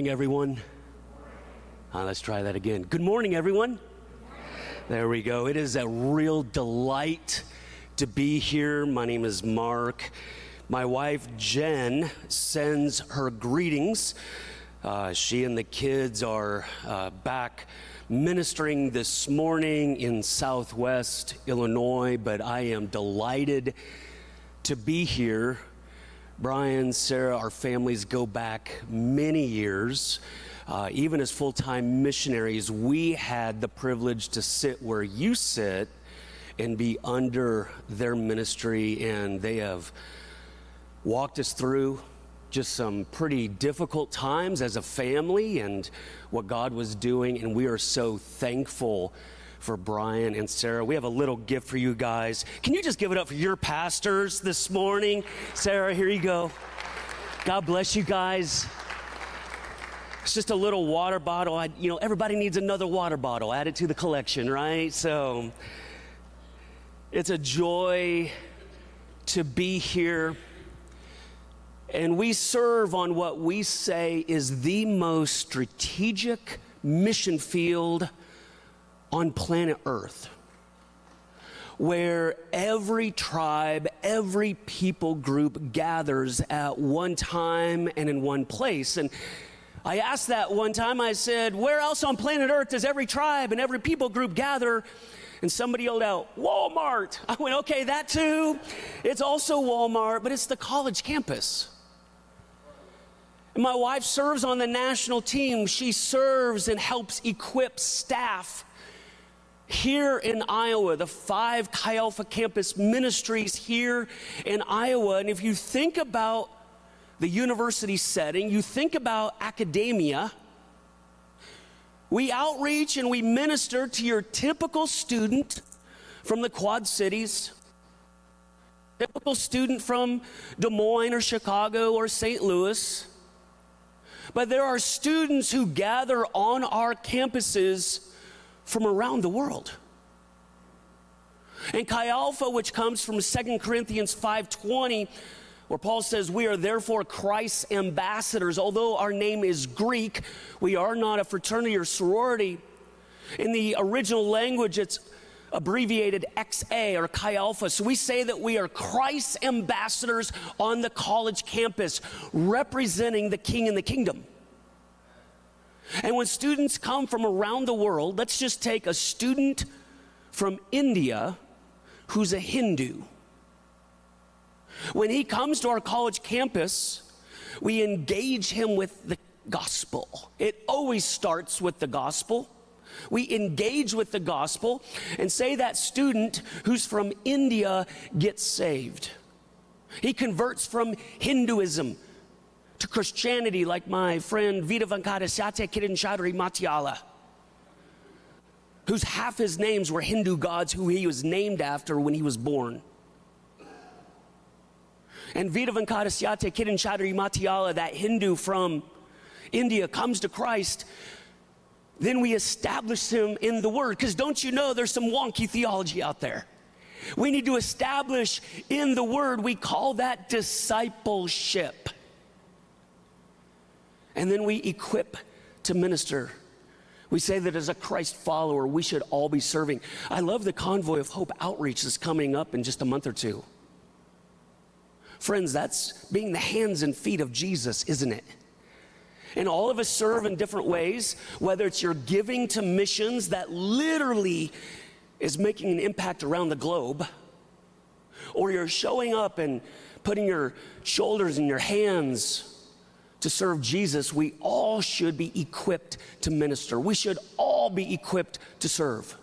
everyone. Let's try that again. Good morning, everyone. There we go. It is a real delight to be here. My name is Mark. My wife, Jen, sends her greetings. She and the kids are back ministering this morning in Southwest Illinois, but I am delighted to be here. Brian, Sarah, our families go back many years. Even as full-time missionaries, we had the privilege to sit where you sit and be under their ministry, and they have walked us through just some pretty difficult times as a family and what God was doing, and we are so thankful for Brian and Sarah. We have a little gift for you guys. Can you just give it up for your pastors this morning? Sarah, here you go. God bless you guys. It's just a little water bottle. Everybody needs another water bottle. Add it to the collection, right? So it's a joy to be here. And we serve on what we say is the most strategic mission field on planet Earth, where every tribe, every people group gathers at one time and in one place. And I asked that one time, I said, where else on planet Earth does every tribe and every people group gather? And somebody yelled out, Walmart. I went, okay, that too. It's also Walmart, but it's the college campus. And my wife serves on the national team. She serves and helps equip staff here in Iowa, the 5 Chi Alpha campus ministries here in Iowa. And if you think about the university setting, you think about academia, we outreach and we minister to your typical student from the Quad Cities, typical student from Des Moines or Chicago or St. Louis. But there are students who gather on our campuses from around the world. And Chi Alpha, which comes from 2 Corinthians 5:20, where Paul says, we are therefore Christ's ambassadors. Although our name is Greek, we are not a fraternity or sorority. In the original language, it's abbreviated XA or Chi Alpha. So we say that we are Christ's ambassadors on the college campus, representing the King and the kingdom. And when students come from around the world, let's just take a student from India who's a Hindu. When he comes to our college campus, we engage him with the gospel. It always starts with the gospel. We engage with the gospel and say that student who's from India gets saved. He converts from Hinduism to Christianity, like my friend Vida Venkatasyate Kirinchadri Matiala, whose half his names were Hindu gods who he was named after when he was born. And Vida Venkatasyate Kirinchadri Matiala, that Hindu from India, comes to Christ. Then we establish him in the Word, because don't you know there's some wonky theology out there. We need to establish in the Word. We call that discipleship. And then we equip to minister. We say that as a Christ follower, we should all be serving. I love the Convoy of Hope outreach that's coming up in just a month or two. Friends, that's being the hands and feet of Jesus, isn't it? And all of us serve in different ways, whether it's your giving to missions that literally is making an impact around the globe, or you're showing up and putting your shoulders and your hands to serve Jesus. We all should be equipped to minister. We should all be equipped to serve.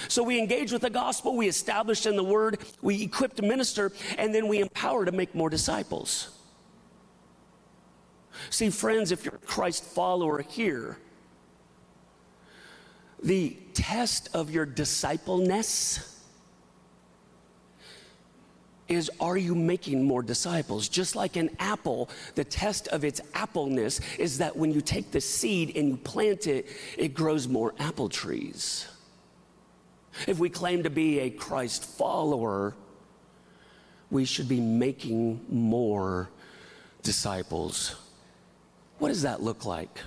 So we engage with the gospel, we establish in the Word, we equip to minister, and then we empower to make more disciples. See, friends, if you're a Christ follower here, the test of your discipleness is, are you making more disciples? Just like an apple, the test of its appleness is that when you take the seed and you plant it, it grows more apple trees. If we claim to be a Christ follower, we should be making more disciples. What does that look like?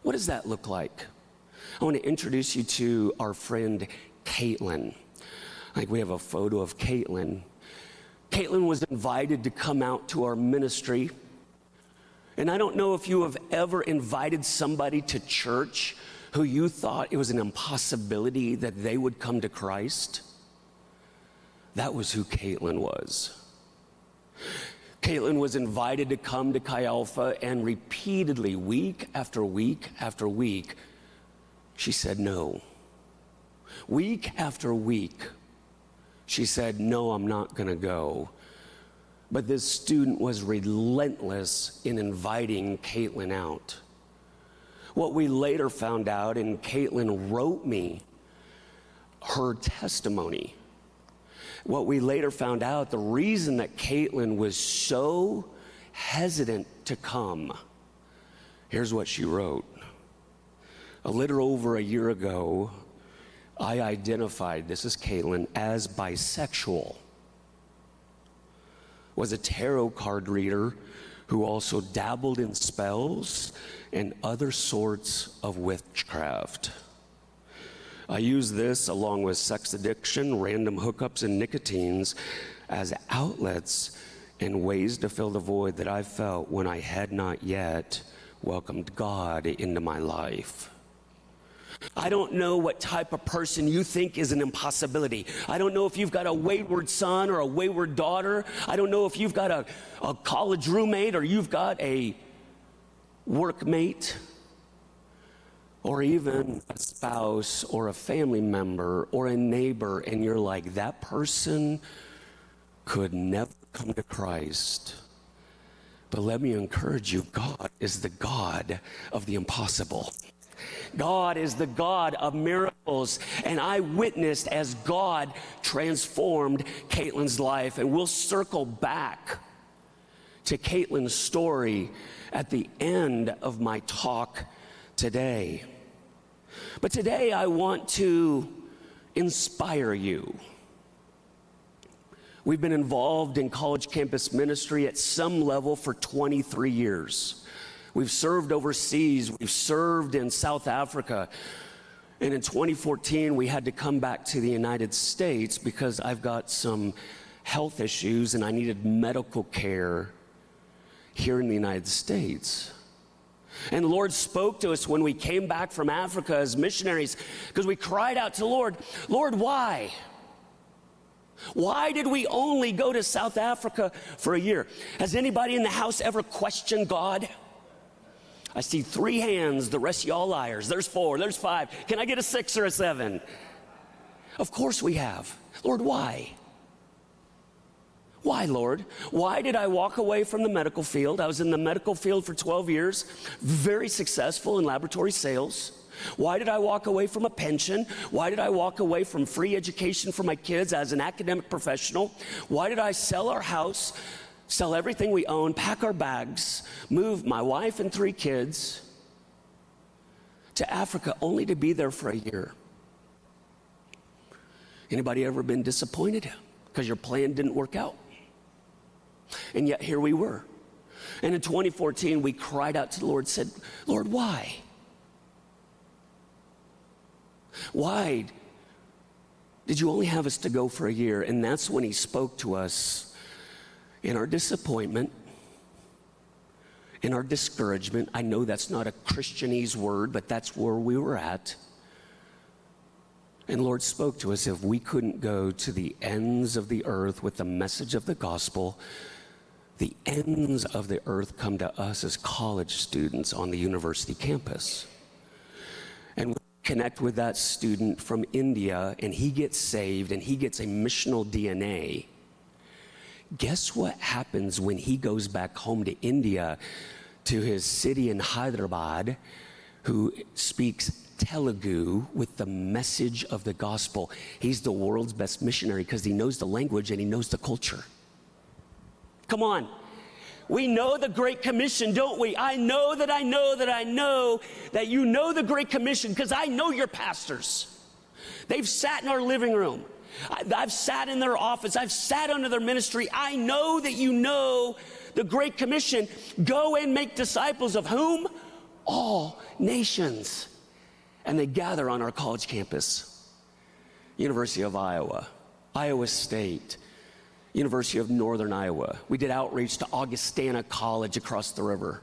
What does that look like? I want to introduce you to our friend Caitlin. Like, we have a photo of Caitlin. Caitlin was invited to come out to our ministry. And I don't know if you have ever invited somebody to church who you thought it was an impossibility that they would come to Christ. That was who Caitlin was. Caitlin was invited to come to Chi Alpha, and repeatedly, week after week after week, she said no. Week after week, she said, no, I'm not going to go. But this student was relentless in inviting Caitlin out. What we later found out, and Caitlin wrote me her testimony. What we later found out, the reason that Caitlin was so hesitant to come, here's what she wrote. A little over a year ago, I identified, this is Caitlin, as bisexual. Was a tarot card reader who also dabbled in spells and other sorts of witchcraft. I use this along with sex addiction, random hookups, and nicotines as outlets and ways to fill the void that I felt when I had not yet welcomed God into my life. I don't know what type of person you think is an impossibility. I don't know if you've got a wayward son or a wayward daughter. I don't know if you've got a college roommate, or you've got a workmate, or even a spouse or a family member or a neighbor, and you're like, that person could never come to Christ. But let me encourage you, God is the God of the impossible. God is the God of miracles, and I witnessed as God transformed Caitlin's life. And we'll circle back to Caitlin's story at the end of my talk today. But today I want to inspire you. We've been involved in college campus ministry at some level for 23 years. We've served overseas. We've served in South Africa. And in 2014, we had to come back to the United States because I've got some health issues and I needed medical care here in the United States. And the Lord spoke to us when we came back from Africa as missionaries, because we cried out to the Lord, Lord, why? Why did we only go to South Africa for a year? Has anybody in the house ever questioned God? I see 3 hands, the rest of y'all liars. There's 4, there's 5. Can I get a 6 or a 7? Of course we have. Lord, why? Why, Lord? Why did I walk away from the medical field? I was in the medical field for 12 years, very successful in laboratory sales. Why did I walk away from a pension? Why did I walk away from free education for my kids as an academic professional? Why did I sell our house, sell everything we own, pack our bags, move my wife and 3 kids to Africa only to be there for a year? Anybody ever been disappointed because your plan didn't work out? And yet here we were. And in 2014, we cried out to the Lord, said, Lord, why? Why did you only have us to go for a year? And that's when he spoke to us in our disappointment, in our discouragement. I know that's not a Christianese word, but that's where we were at. And the Lord spoke to us, if we couldn't go to the ends of the earth with the message of the gospel, the ends of the earth come to us as college students on the university campus. And we connect with that student from India, and he gets saved, and he gets a missional DNA. Guess what happens when he goes back home to India, to his city in Hyderabad, who speaks Telugu with the message of the gospel? He's the world's best missionary because he knows the language and he knows the culture. Come on. We know the Great Commission, don't we? I know that you know the Great Commission because I know your pastors. They've sat in our living room. I've sat in their office. I've sat under their ministry. I know that you know the Great Commission. Go and make disciples of whom? all nations. And they gather on our college campus. University of Iowa, Iowa State, University of Northern Iowa. We did outreach to Augustana College across the river.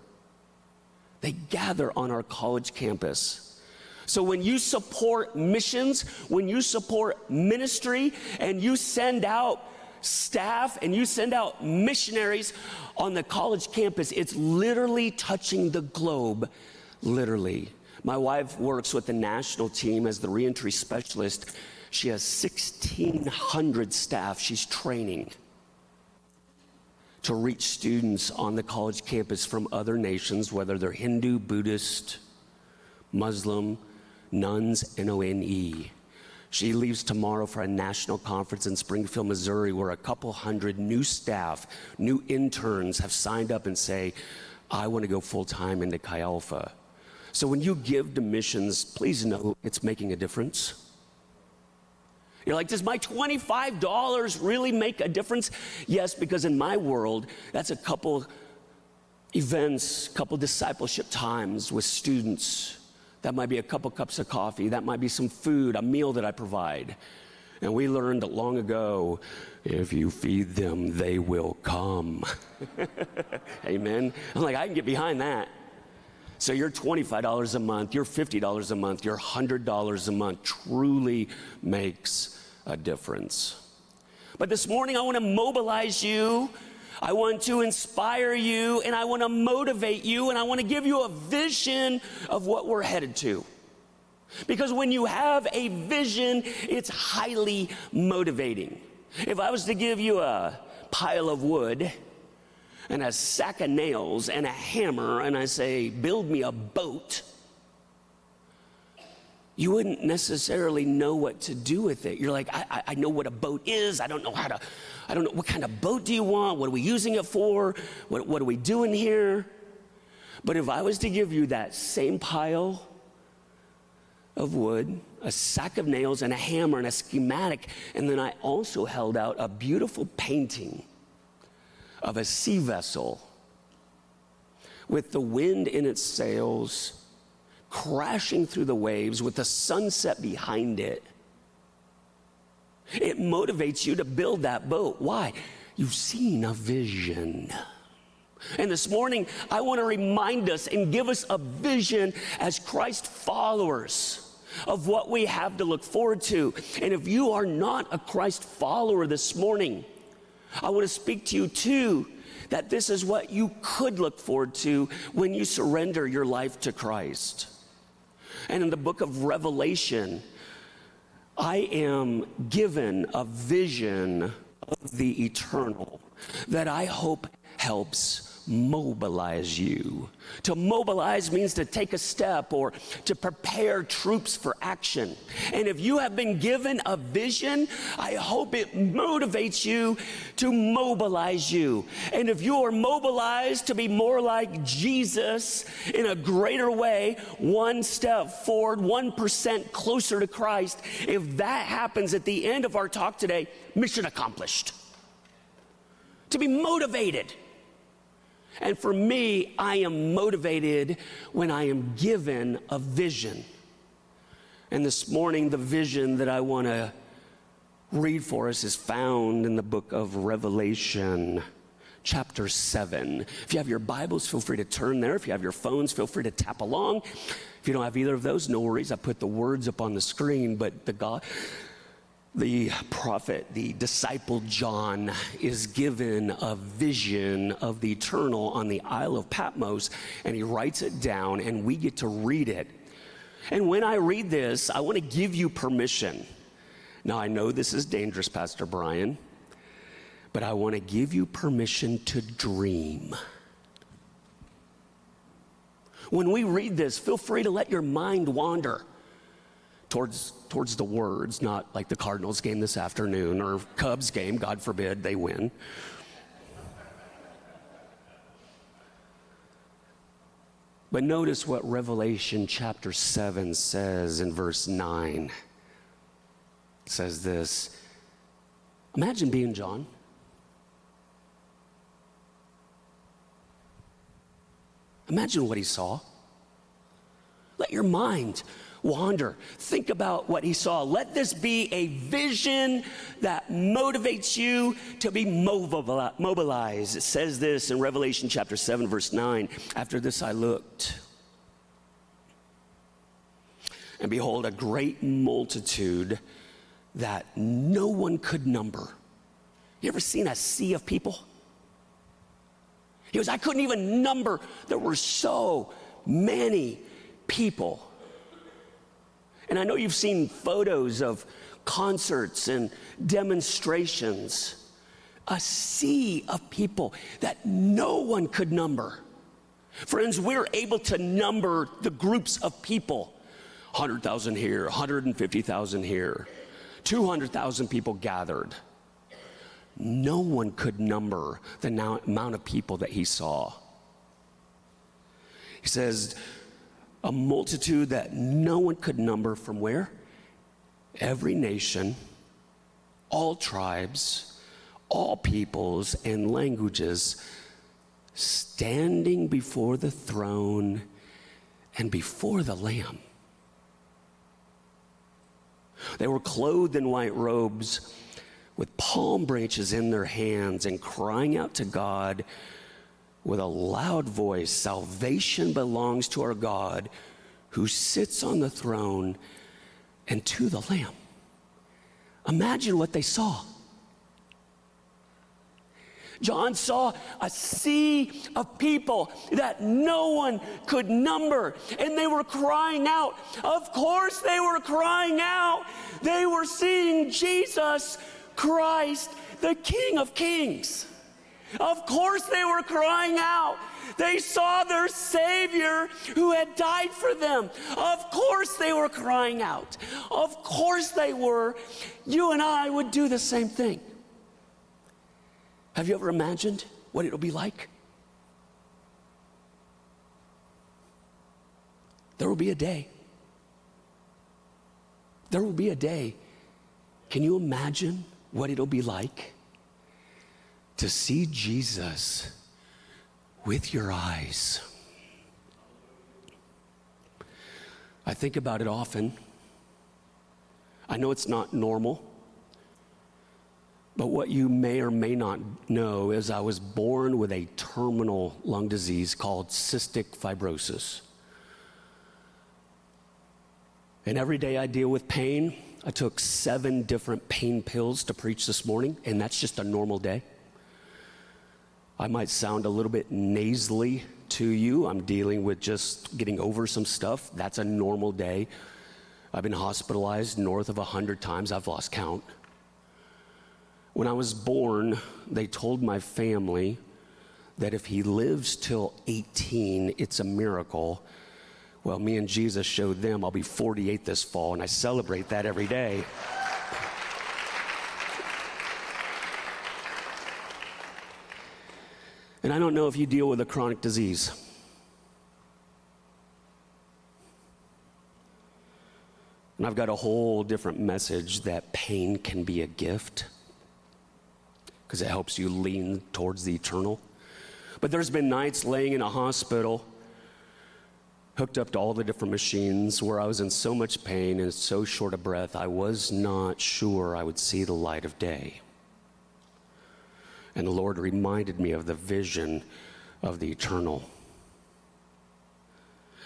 They gather on our college campus. So when you support missions, when you support ministry, and you send out staff and you send out missionaries on the college campus, it's literally touching the globe, literally. My wife works with the national team as the reentry specialist. She has 1,600 staff she's training to reach students on the college campus from other nations, whether they're Hindu, Buddhist, Muslim, nuns, N-O-N-E. She leaves tomorrow for a national conference in Springfield, Missouri, where a couple hundred new staff, new interns have signed up and say, I want to go full-time into Chi Alpha. So when you give to missions, please know it's making a difference. You're like, does my $25 really make a difference? Yes, because in my world, that's a couple events, couple discipleship times with students. That might be a couple cups of coffee. That might be some food, a meal that I provide. And we learned long ago, if you feed them, they will come. Amen. I'm like, I can get behind that. So your $25 a month, your $50 a month, your $100 a month truly makes a difference. But this morning I want to mobilize you, I want to inspire you, and I want to motivate you, and I want to give you a vision of what we're headed to. Because when you have a vision, it's highly motivating. If I was to give you a pile of wood and a sack of nails and a hammer, and I say, build me a boat, you wouldn't necessarily know what to do with it. You're like, I know what a boat is. I don't know what kind of boat do you want? What are we using it for? What are we doing here? But if I was to give you that same pile of wood, a sack of nails, and a hammer, and a schematic, and then I also held out a beautiful painting of a sea vessel with the wind in its sails, crashing through the waves with the sunset behind it. It motivates you to build that boat. Why? You've seen a vision. And this morning, I want to remind us and give us a vision as Christ followers of what we have to look forward to. And if you are not a Christ follower this morning, I want to speak to you too, that this is what you could look forward to when you surrender your life to Christ. And in the book of Revelation, I am given a vision of the eternal that I hope helps mobilize you. To mobilize means to take a step or to prepare troops for action. And if you have been given a vision, I hope it motivates you to mobilize you. And if you are mobilized to be more like Jesus in a greater way, one step forward, 1% closer to Christ, if that happens at the end of our talk today, mission accomplished. To be motivated. And for me, I am motivated when I am given a vision. And this morning, the vision that I want to read for us is found in the book of Revelation, chapter 7. If you have your Bibles, feel free to turn there. If you have your phones, feel free to tap along. If you don't have either of those, no worries. I put the words up on the screen, but the prophet, the disciple John, is given a vision of the eternal on the Isle of Patmos, and he writes it down, and we get to read it. And when I read this, I want to give you permission. Now, I know this is dangerous, Pastor Brian, but I want to give you permission to dream. When we read this, feel free to let your mind wander towards the words, not like the Cardinals game this afternoon or Cubs game, God forbid they win. But notice what Revelation chapter 7 says in verse 9. It says this, imagine being John. Imagine what he saw. Let your mind wander. Think about what he saw. Let this be a vision that motivates you to be mobilized. It says this in Revelation chapter 7, verse 9. After this I looked, and behold, a great multitude that no one could number. You ever seen a sea of people? He goes, I couldn't even number. There were so many people. And I know you've seen photos of concerts and demonstrations. A sea of people that no one could number. Friends, we're able to number the groups of people. 100,000 here, 150,000 here, 200,000 people gathered. No one could number the amount of people that he saw. He says, a multitude that no one could number from where? Every nation, all tribes, all peoples and languages, standing before the throne and before the Lamb. They were clothed in white robes with palm branches in their hands and crying out to God with a loud voice, salvation belongs to our God who sits on the throne and to the Lamb. Imagine what they saw. John saw a sea of people that no one could number, and they were crying out. Of course they were crying out. They were seeing Jesus Christ, the King of Kings. Of course they were crying out. They saw their Savior who had died for them. Of course they were crying out. Of course they were. You and I would do the same thing. Have you ever imagined what it'll be like? There will be a day. There will be a day. Can you imagine what it'll be like to see Jesus with your eyes? I think about it often. I know it's not normal. But what you may or may not know is I was born with a terminal lung disease called cystic fibrosis. And every day I deal with pain. I took 7 different pain pills to preach this morning, and that's just a normal day. I might sound a little bit nasally to you. I'm dealing with just getting over some stuff. That's a normal day. I've been hospitalized north of 100 times. I've lost count. When I was born, they told my family that if he lives till 18, it's a miracle. Well, me and Jesus showed them I'll be 48 this fall, and I celebrate that every day. And I don't know if you deal with a chronic disease. And I've got a whole different message that pain can be a gift, because it helps you lean towards the eternal. But there's been nights laying in a hospital, hooked up to all the different machines, where I was in so much pain and so short of breath, I was not sure I would see the light of day. And the Lord reminded me of the vision of the eternal.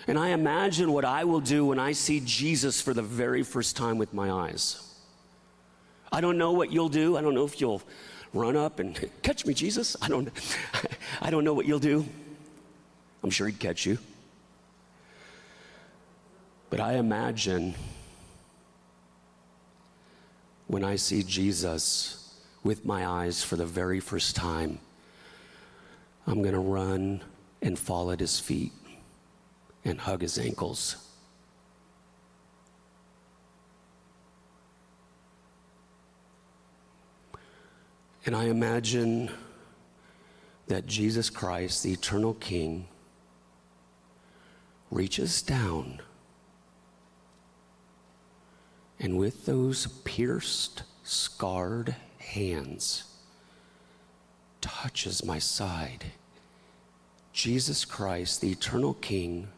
And I imagine what I will do when I see Jesus for the very first time with my eyes. I don't know what you'll do. I don't know if you'll run up and catch me, Jesus. I don't know what you'll do. I'm sure he'd catch you. But I imagine when I see Jesus with my eyes for the very first time, I'm going to run and fall at his feet and hug his ankles. And I imagine that Jesus Christ, the eternal King, reaches down and with those pierced, scarred hands touches my side. Jesus Christ, the eternal King,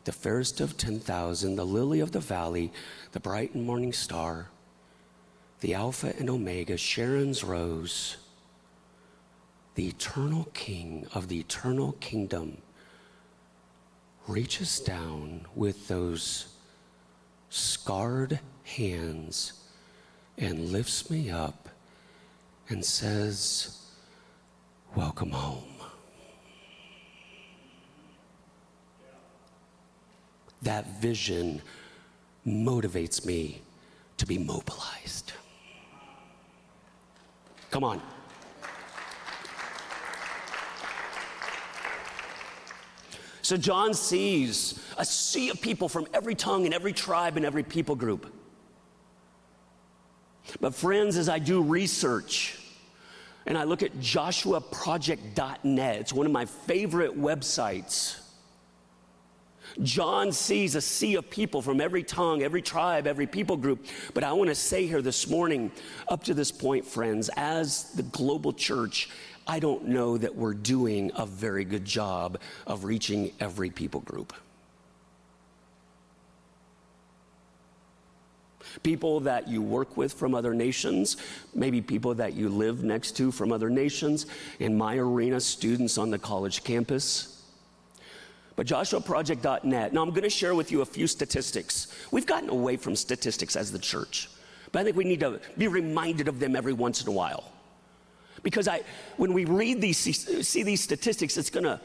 the fairest of 10,000, the lily of the valley, the bright and morning star, the Alpha and Omega, Sharon's rose, the eternal King of the eternal kingdom, reaches down with those scarred hands and lifts me up and says, welcome home. That vision motivates me to be mobilized. Come on. So John sees a sea of people from every tongue and every tribe and every people group. But friends, as I do research and I look at joshuaproject.net, it's one of my favorite websites. John sees a sea of people from every tongue, every tribe, every people group. But I want to say here this morning, up to this point, friends, as the global church, I don't know that we're doing a very good job of reaching every people group. People that you work with from other nations, maybe people that you live next to from other nations, in my arena, students on the college campus. But joshuaproject.net. Now I'm going to share with you a few statistics. We've gotten away from statistics as the church, but I think we need to be reminded of them every once in a while. Because when we read these, see these statistics, it's going to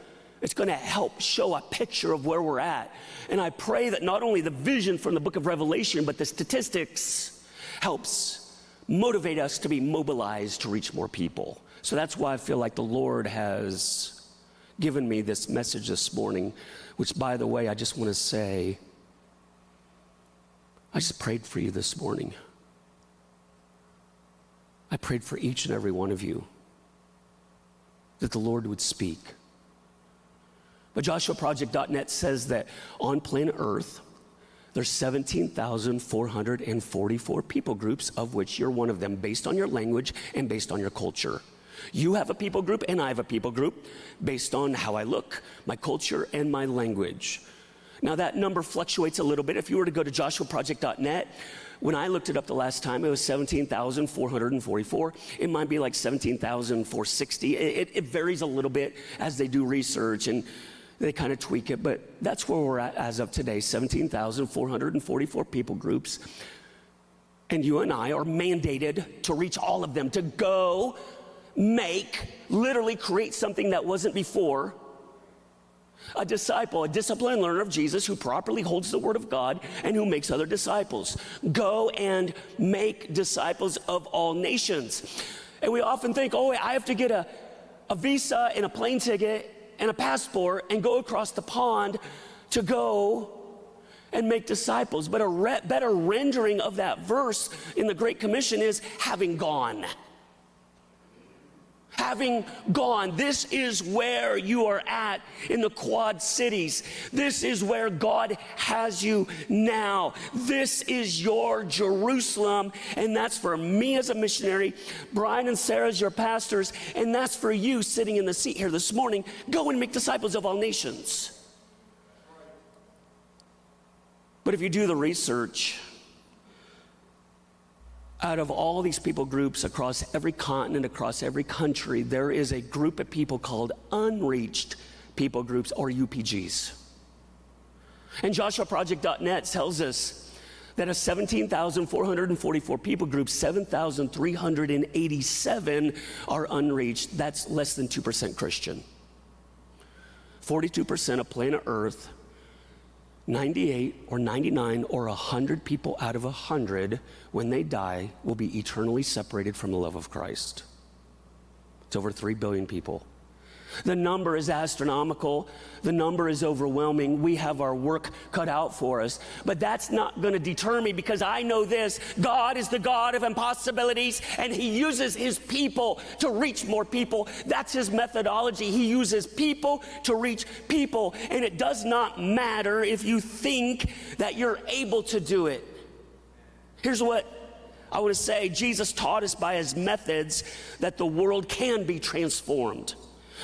help show a picture of where we're at. And I pray that not only the vision from the book of Revelation, but the statistics helps motivate us to be mobilized to reach more people. So that's why I feel like the Lord has given me this message this morning, which, by the way, I just want to say, I just prayed for you this morning. I prayed for each and every one of you that the Lord would speak. But joshuaproject.net says that on planet Earth, there's 17,444 people groups, of which you're one of them, based on your language and based on your culture. You have a people group and I have a people group based on how I look, my culture, and my language. Now that number fluctuates a little bit. If you were to go to joshuaproject.net, when I looked it up the last time, it was 17,444. It might be like 17,460. It varies a little bit as they do research and they kind of tweak it, but that's where we're at as of today, 17,444 people groups. And you and I are mandated to reach all of them, to go literally create something that wasn't before. A disciple, a disciplined learner of Jesus who properly holds the word of God and who makes other disciples. Go and make disciples of all nations. And we often think, oh, I have to get a visa and a plane ticket and a passport and go across the pond to go and make disciples. But a better rendering of that verse in the Great Commission is having gone. Having gone, this is where you are at in the Quad Cities. This is where God has you now. This is your Jerusalem, and that's for me as a missionary. Brian and Sarah as your pastors, and that's for you sitting in the seat here this morning. Go and make disciples of all nations. But if you do the research, out of all these people groups across every continent, across every country, there is a group of people called unreached people groups, or UPGs. And joshuaproject.net tells us that of 17,444 people groups, 7,387 are unreached. That's less than 2% Christian. 42% of planet Earth, 98 or 99 or 100 people out of 100, when they die, will be eternally separated from the love of Christ. It's over 3 billion people. The number is astronomical. The number is overwhelming. We have our work cut out for us. But that's not going to deter me, because I know this: God is the God of impossibilities, and He uses His people to reach more people. That's His methodology. He uses people to reach people. And it does not matter if you think that you're able to do it. Here's what I want to say. Jesus taught us by His methods that the world can be transformed.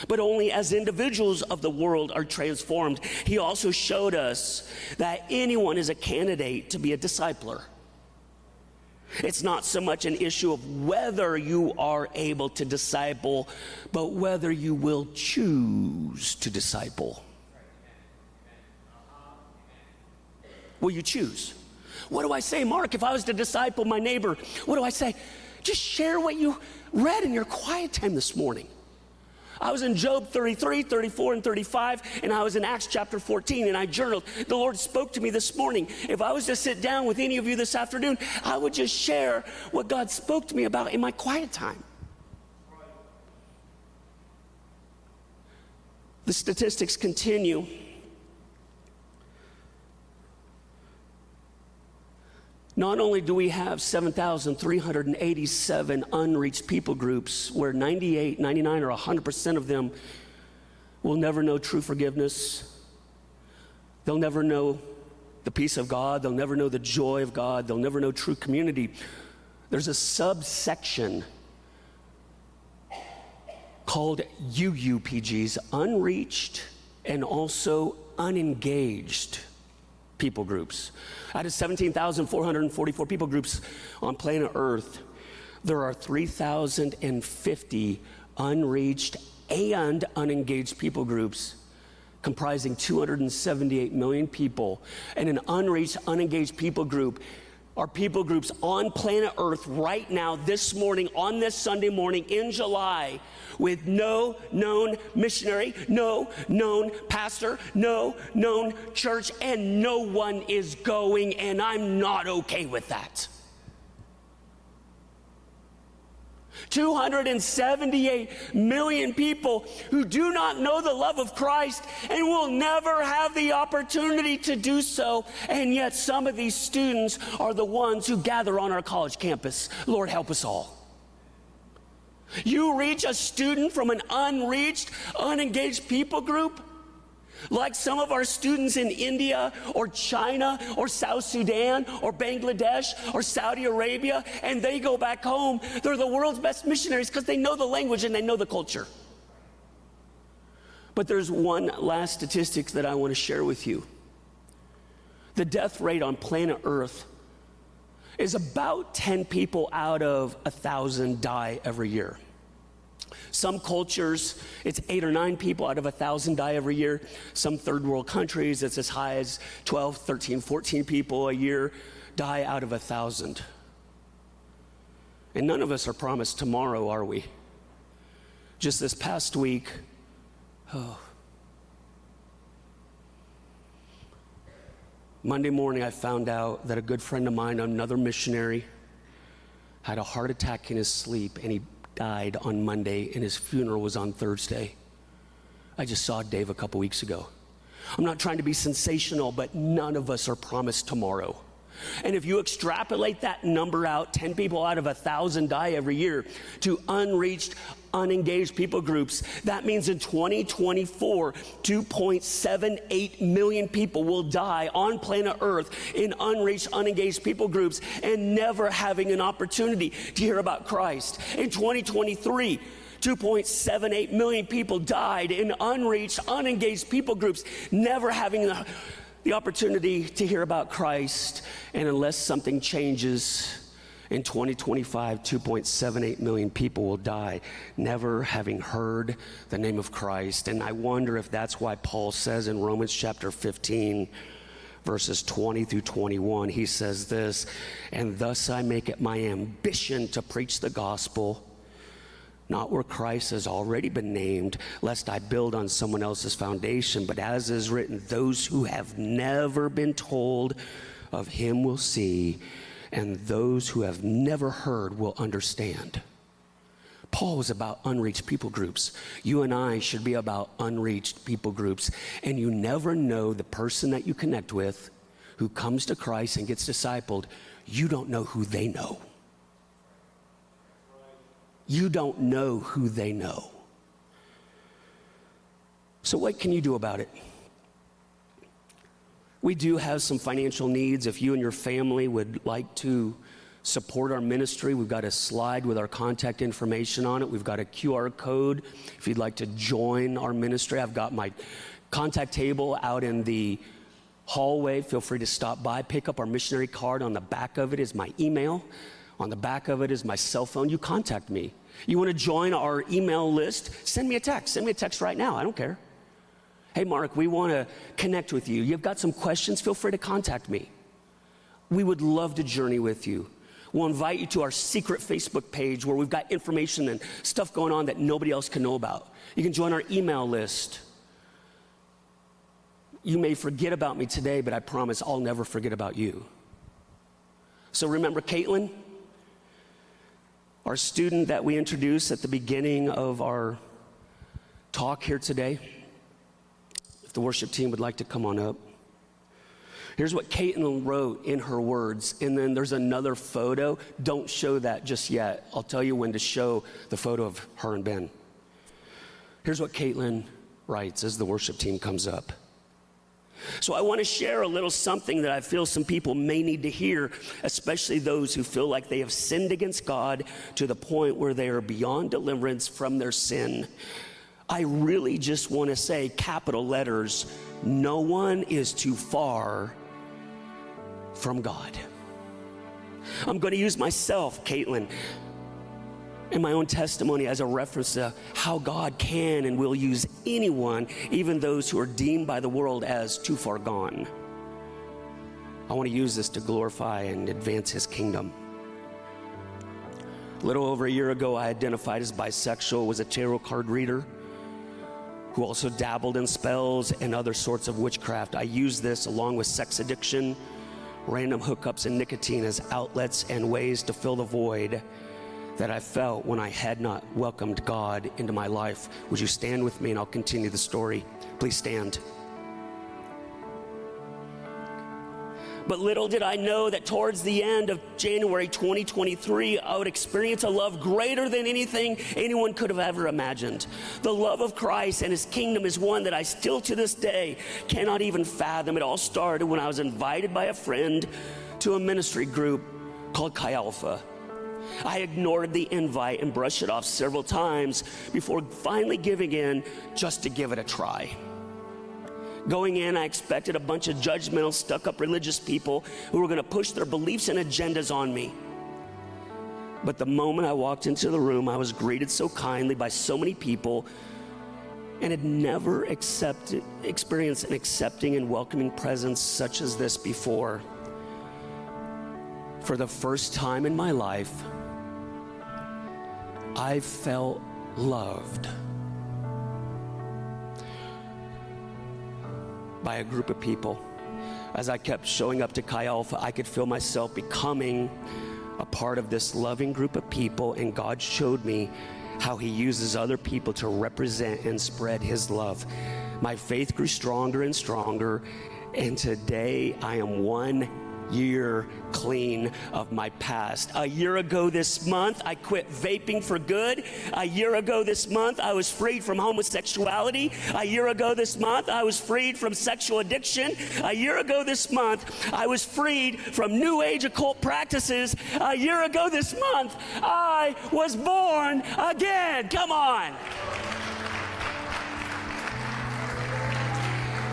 but only as individuals of the world are transformed. He also showed us that anyone is a candidate to be a discipler. It's not so much an issue of whether you are able to disciple, but whether you will choose to disciple. Will you choose? What do I say, Mark? If I was to disciple my neighbor, what do I say? Just share what you read in your quiet time this morning. I was in Job 33, 34, and 35, and I was in Acts chapter 14, and I journaled. The Lord spoke to me this morning. If I was to sit down with any of you this afternoon, I would just share what God spoke to me about in my quiet time. The statistics continue. Not only do we have 7,387 unreached people groups where 98, 99, or 100% of them will never know true forgiveness. They'll never know the peace of God. They'll never know the joy of God. They'll never know true community. There's a subsection called UUPGs, unreached and also unengaged people groups. Out of 17,444 people groups on planet Earth, there are 3,050 unreached and unengaged people groups comprising 278 million people. And an unreached, unengaged people group are people groups on planet Earth right now, this morning, on this Sunday morning in July, with no known missionary, no known pastor, no known church, and no one is going, and I'm not okay with that. 278 million people who do not know the love of Christ and will never have the opportunity to do so. And yet some of these students are the ones who gather on our college campus. Lord, help us all. You reach a student from an unreached, unengaged people group, like some of our students in India or China or South Sudan or Bangladesh or Saudi Arabia, and they go back home. They're the world's best missionaries because they know the language and they know the culture. But there's one last statistic that I want to share with you. The death rate on planet Earth is about 10 people out of 1,000 die every year. Some cultures, it's 8 or 9 people out of 1,000 die every year. Some third world countries, it's as high as 12, 13, 14 people a year die out of 1,000. And none of us are promised tomorrow, are we? Just this past week, Monday morning I found out that a good friend of mine, another missionary, had a heart attack in his sleep, and he died on Monday, and his funeral was on Thursday. I just saw Dave a couple weeks ago. I'm not trying to be sensational, but none of us are promised tomorrow. And if you extrapolate that number out, 10 people out of 1,000 die every year, to unreached, unengaged people groups, that means in 2024, 2.78 million people will die on planet Earth in unreached, unengaged people groups and never having an opportunity to hear about Christ. In 2023, 2.78 million people died in unreached, unengaged people groups, never having the opportunity to hear about Christ. And unless something changes, in 2025, 2.78 million people will die never having heard the name of Christ. And I wonder if that's why Paul says in Romans chapter 15, verses 20 through 21, he says this, "And thus I make it my ambition to preach the gospel, not where Christ has already been named, lest I build on someone else's foundation. But as is written, those who have never been told of him will see, and those who have never heard will understand." Paul was about unreached people groups. You and I should be about unreached people groups. And you never know the person that you connect with who comes to Christ and gets discipled. You don't know who they know. You don't know who they know. So what can you do about it? We do have some financial needs. If you and your family would like to support our ministry, we've got a slide with our contact information on it. We've got a QR code if you'd like to join our ministry. I've got my contact table out in the hallway. Feel free to stop by, pick up our missionary card. On the back of it is my email. On the back of it is my cell phone. You contact me. You want to join our email list? Send me a text. Send me a text right now. I don't care. Hey, Mark, we want to connect with you. You've got some questions? Feel free to contact me. We would love to journey with you. We'll invite you to our secret Facebook page where we've got information and stuff going on that nobody else can know about. You can join our email list. You may forget about me today, but I promise I'll never forget about you. So remember Caitlin, our student that we introduced at the beginning of our talk here today? If the worship team would like to come on up. Here's what Caitlin wrote in her words, and then there's another photo. Don't show that just yet. I'll tell you when to show the photo of her and Ben. Here's what Caitlin writes as the worship team comes up. So I want to share a little something that I feel some people may need to hear, especially those who feel like they have sinned against God to the point where they are beyond deliverance from their sin. I really just want to say, capital letters, no one is too far from God. I'm going to use myself, Caitlin, and my own testimony as a reference to how God can and will use anyone, even those who are deemed by the world as too far gone. I want to use this to glorify and advance his kingdom. A little over a year ago, I identified as bisexual, was a tarot card reader who also dabbled in spells and other sorts of witchcraft. I used this along with sex addiction, random hookups, and nicotine as outlets and ways to fill the void that I felt when I had not welcomed God into my life. Would you stand with me and I'll continue the story? Please stand. But little did I know that towards the end of January 2023, I would experience a love greater than anything anyone could have ever imagined. The love of Christ and his kingdom is one that I still to this day cannot even fathom. It all started when I was invited by a friend to a ministry group called Chi Alpha. I ignored the invite and brushed it off several times before finally giving in just to give it a try. Going in, I expected a bunch of judgmental, stuck-up religious people who were going to push their beliefs and agendas on me. But the moment I walked into the room, I was greeted so kindly by so many people and had never experienced an accepting and welcoming presence such as this before. For the first time in my life, I felt loved by a group of people. As I kept showing up to Chi Alpha, I could feel myself becoming a part of this loving group of people, and God showed me how he uses other people to represent and spread his love. My faith grew stronger and stronger, and today I am 1 year clean of my past. A year ago this month, I quit vaping for good. A year ago this month, I was freed from homosexuality. A year ago this month, I was freed from sexual addiction. A year ago this month, I was freed from New Age occult practices. A year ago this month, I was born again. Come on.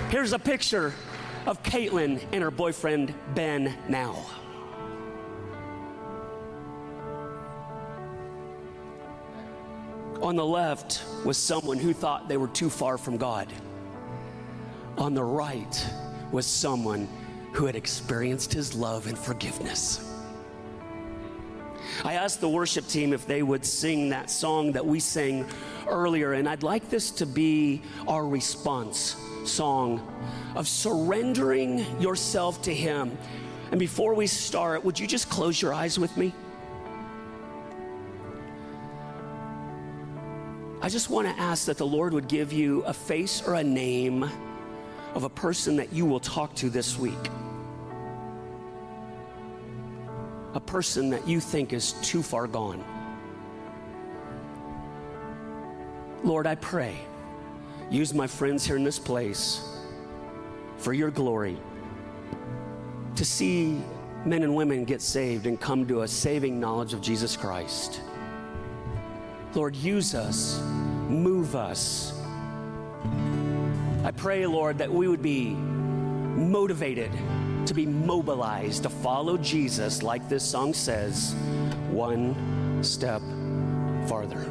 Here's a picture of Caitlin and her boyfriend, Ben, now. On the left was someone who thought they were too far from God. On the right was someone who had experienced his love and forgiveness. I asked the worship team if they would sing that song that we sang earlier, and I'd like this to be our response song of surrendering yourself to him. And before we start, would you just close your eyes with me? I just want to ask that the Lord would give you a face or a name of a person that you will talk to this week. A person that you think is too far gone. Lord, I pray, use my friends here in this place for your glory, to see men and women get saved and come to a saving knowledge of Jesus Christ. Lord, use us, move us. I pray, Lord, that we would be motivated to be mobilized to follow Jesus, like this song says, one step farther.